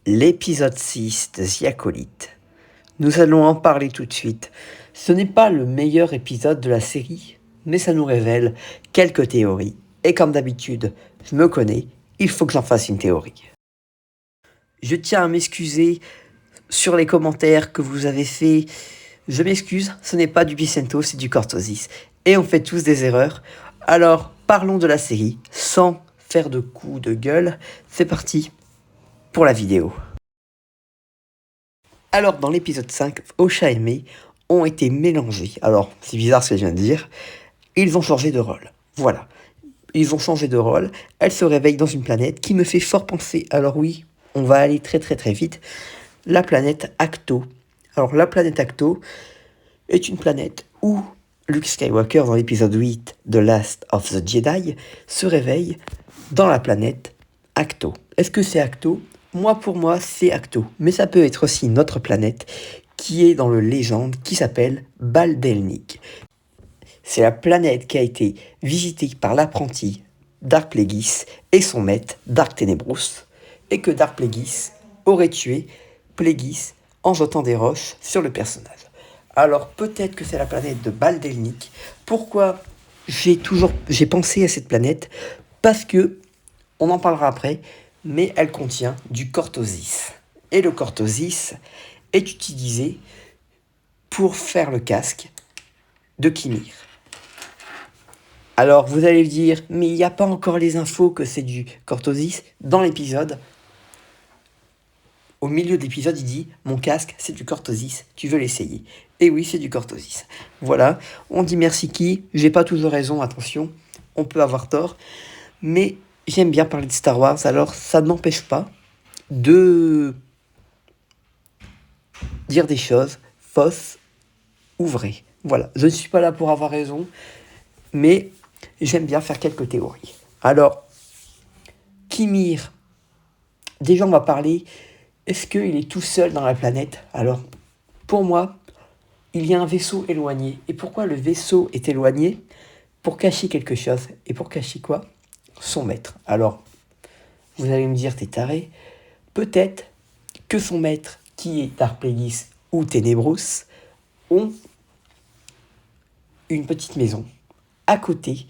l'épisode 6 de The Acolyte. Nous allons en parler tout de suite. Ce n'est pas le meilleur épisode de la série, mais ça nous révèle quelques théories. Et comme d'habitude, je me connais, il faut que j'en fasse une théorie. Je tiens à m'excuser sur les commentaires que vous avez faits. Je m'excuse, ce n'est pas du Bicento, c'est du Cortosis. Et on fait tous des erreurs. Alors, parlons de la série, sans faire de coups de gueule. C'est parti pour la vidéo. Alors, dans l'épisode 5, Osha et Mei ont été mélangés. Alors, c'est bizarre ce que je viens de dire. Ils ont changé de rôle. Voilà. Ils ont changé de rôle. Elle se réveille dans une planète qui me fait fort penser. Alors oui, on va aller très vite. La planète Ahch-To. Alors, la planète Ahch-To est une planète où Luke Skywalker, dans l'épisode 8 de Last of the Jedi, se réveille dans la planète Ahch-To. Est-ce que c'est Ahch-To ? Pour moi, c'est Ahch-To. Mais ça peut être aussi une autre planète qui est dans le légende qui s'appelle Baldelnik. C'est la planète qui a été visitée par l'apprenti Dark Plagueis et son maître Dark Tenebrous, et que Dark Plagueis aurait tué Plagueis en jetant des roches sur le personnage. Alors peut-être que c'est la planète de Baldelnik. Pourquoi j'ai pensé à cette planète ? Parce que, on en parlera après, mais elle contient du Cortosis. Et le Cortosis est utilisé pour faire le casque de Kimir. Alors vous allez me dire, mais il n'y a pas encore les infos que c'est du Cortosis dans l'épisode. Au milieu de l'épisode, il dit « Mon casque, c'est du Cortosis, tu veux l'essayer ?» Et oui, c'est du Cortosis. Voilà, on dit merci qui, j'ai pas toujours raison, attention, on peut avoir tort, mais j'aime bien parler de Star Wars, alors ça ne m'empêche pas de dire des choses fausses ou vraies. Voilà, je ne suis pas là pour avoir raison, mais j'aime bien faire quelques théories. Alors, Kimir, déjà on va parler, est-ce qu'il est tout seul dans la planète ? Alors, pour moi, il y a un vaisseau éloigné. Et pourquoi le vaisseau est éloigné ? Pour cacher quelque chose. Et pour cacher quoi ? Son maître. Alors, vous allez me dire, t'es taré. Peut-être que son maître, qui est Dark Plagueis ou Tenebrous, ont une petite maison à côté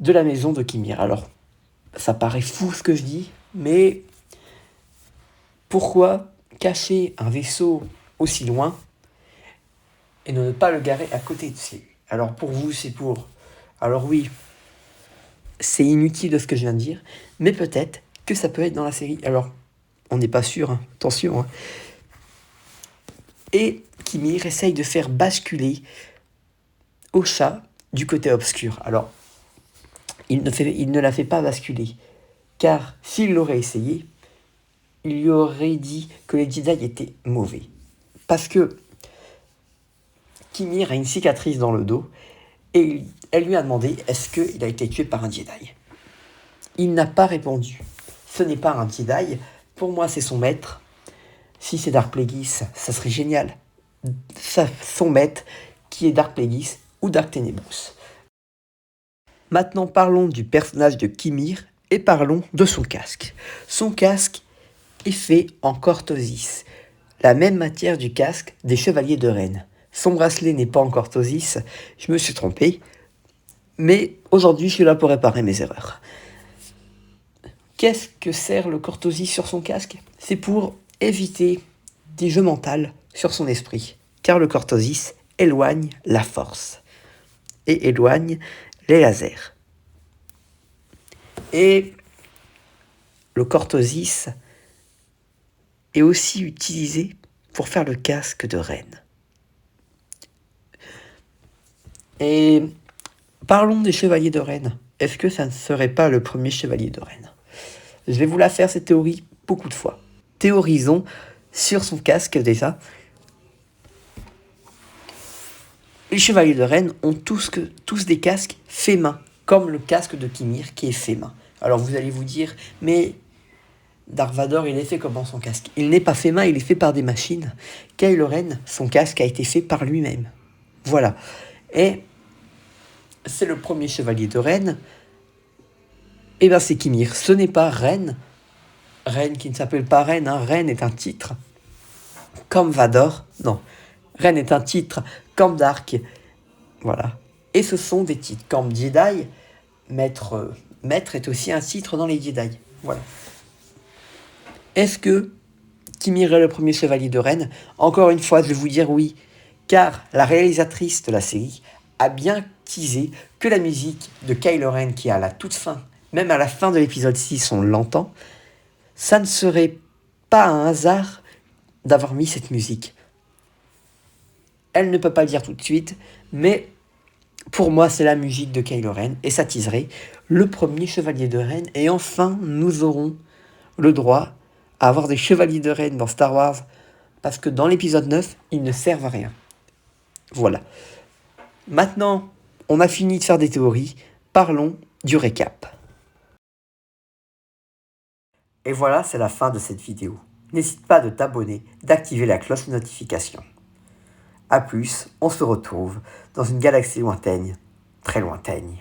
de la maison de Kimir. Alors, ça paraît fou ce que je dis, mais pourquoi cacher un vaisseau aussi loin et ne pas le garer à côté de lui ? Alors pour vous, c'est pour... Alors oui, c'est inutile de ce que je viens de dire, mais peut-être que ça peut être dans la série. Alors, on n'est pas sûr, hein. Attention. Hein. Et Kimir essaye de faire basculer Osha du côté obscur. Alors, il ne la fait pas basculer, car s'il l'aurait essayé, il lui aurait dit que les Jedi étaient mauvais. Parce que Kimir a une cicatrice dans le dos, et elle lui a demandé est-ce qu'il a été tué par un Jedi. Il n'a pas répondu. Ce n'est pas un Jedi, pour moi c'est son maître. Si c'est Dark Plagueis, ça serait génial. Son maître qui est Dark Plagueis ou Dark Tenebrous. Maintenant parlons du personnage de Kimir et parlons de son casque. Son casque est fait en Cortosis, la même matière du casque des Chevaliers de Ren. Son bracelet n'est pas en Cortosis, je me suis trompé, mais aujourd'hui je suis là pour réparer mes erreurs. Qu'est-ce que sert le Cortosis sur son casque ? C'est pour éviter des jeux mentaux sur son esprit, car le Cortosis éloigne la force et éloigne les lasers. Et le Cortosis est aussi utilisé pour faire le casque de Ren. Et parlons des chevaliers de Ren. Est-ce que ça ne serait pas le premier chevalier de Ren ? Je vais vous la faire cette théorie beaucoup de fois. Théorisons sur son casque déjà. Les chevaliers de Ren ont tous des casques faits main, comme le casque de Kimir qui est fait main. Alors vous allez vous dire, mais Dark Vador, il est fait comment son casque ? Il n'est pas fait main, il est fait par des machines. Kylo Ren, son casque a été fait par lui-même. Voilà. Et c'est le premier chevalier de Ren. Et bien c'est Kimir, ce n'est pas Ren Reine qui ne s'appelle pas Reine, hein. Reine est un titre comme Vador, non. Reine est un titre comme Dark, voilà. Et ce sont des titres comme Jedi, Maître est aussi un titre dans les Jedi, voilà. Est-ce que Kim est le premier chevalier de Reine? Encore une fois, je vais vous dire oui, car la réalisatrice de la série a bien teasé que la musique de Kylo Ren, qui est à la toute fin, même à la fin de l'épisode 6, on l'entend, ça ne serait pas un hasard d'avoir mis cette musique. Elle ne peut pas le dire tout de suite, mais pour moi, c'est la musique de Kylo Ren, et ça teaserait le premier chevalier de Ren, et enfin, nous aurons le droit à avoir des chevaliers de Ren dans Star Wars, parce que dans l'épisode 9, ils ne servent à rien. Voilà. Maintenant, on a fini de faire des théories, parlons du récap. Et voilà, c'est la fin de cette vidéo. N'hésite pas de t'abonner, d'activer la cloche de notification. A plus, on se retrouve dans une galaxie lointaine, très lointaine.